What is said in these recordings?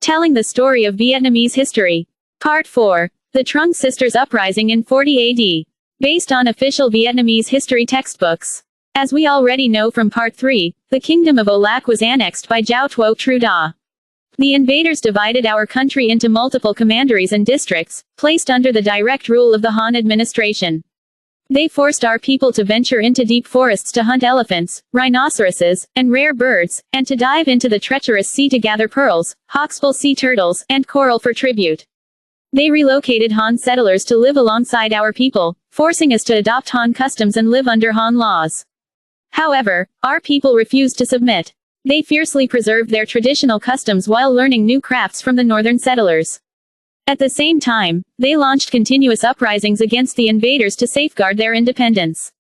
Telling the story of Vietnamese history. Part 4. The Trung Sisters Uprising in 40 AD. Based on official Vietnamese history textbooks. As we already know from Part 3, the Kingdom of Olac was annexed by Giao Tuo Tru Da. The invaders divided our country into multiple commanderies and districts, placed under the direct rule of the Han administration. They forced our people to venture into deep forests to hunt elephants, rhinoceroses, and rare birds, and to dive into the treacherous sea to gather pearls, hawksbill sea turtles, and coral for tribute. They relocated Han settlers to live alongside our people, forcing us to adopt Han customs and live under Han laws. However, our people refused to submit. They fiercely preserved their traditional customs while learning new crafts from the northern settlers. At the same time, they launched continuous uprisings against the invaders to safeguard their independence.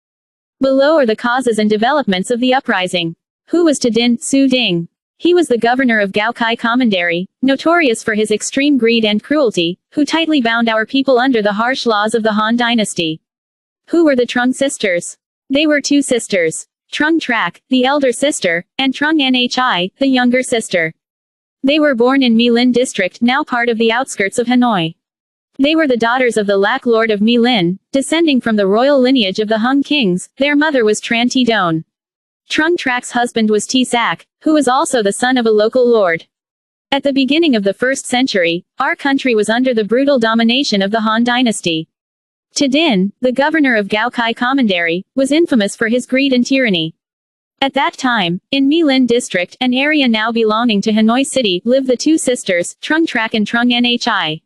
Below are the causes and developments of the uprising. Who was Dinh Su Ding? He was the governor of Gao Kai Commandery, notorious for his extreme greed and cruelty, who tightly bound our people under the harsh laws of the Han dynasty. Who were the Trung sisters? They were two sisters. Trung Trak, the elder sister, and Trung Nhi, the younger sister. They were born in My Linh district, now part of the outskirts of Hanoi. They were the daughters of the Lac Lord of My Linh, descending from the royal lineage of the Hung kings. Their mother was Tran Thi Don. Trung Trak's husband was Thi Sac, who was also the son of a local lord. At the beginning of the 1st century, our country was under the brutal domination of the Han dynasty. Dinh, the governor of Gao Kai Commandery, was infamous for his greed and tyranny. At that time, in My Linh district, an area now belonging to Hanoi City, lived the two sisters, Trung Trak and Trung Nhi.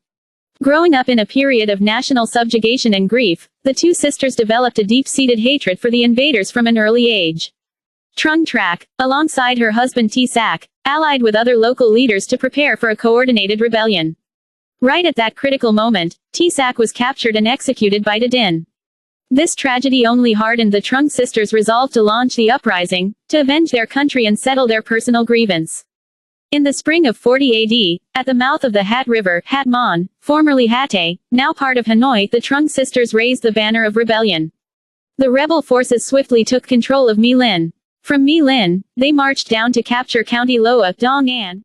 Growing up in a period of national subjugation and grief, the two sisters developed a deep-seated hatred for the invaders from an early age. Trung Trak, alongside her husband Thi Sac, allied with other local leaders to prepare for a coordinated rebellion. Right at that critical moment, Thi Sac was captured and executed by Dinh. This tragedy only hardened the Trung sisters' resolve to launch the uprising, to avenge their country and settle their personal grievance. In the spring of 40 AD, at the mouth of the Hat River, Hat Mon, formerly Hatay, now part of Hanoi, the Trung sisters raised the banner of rebellion. The rebel forces swiftly took control of My Linh. From My Linh, they marched down to capture County Loa, Dong An.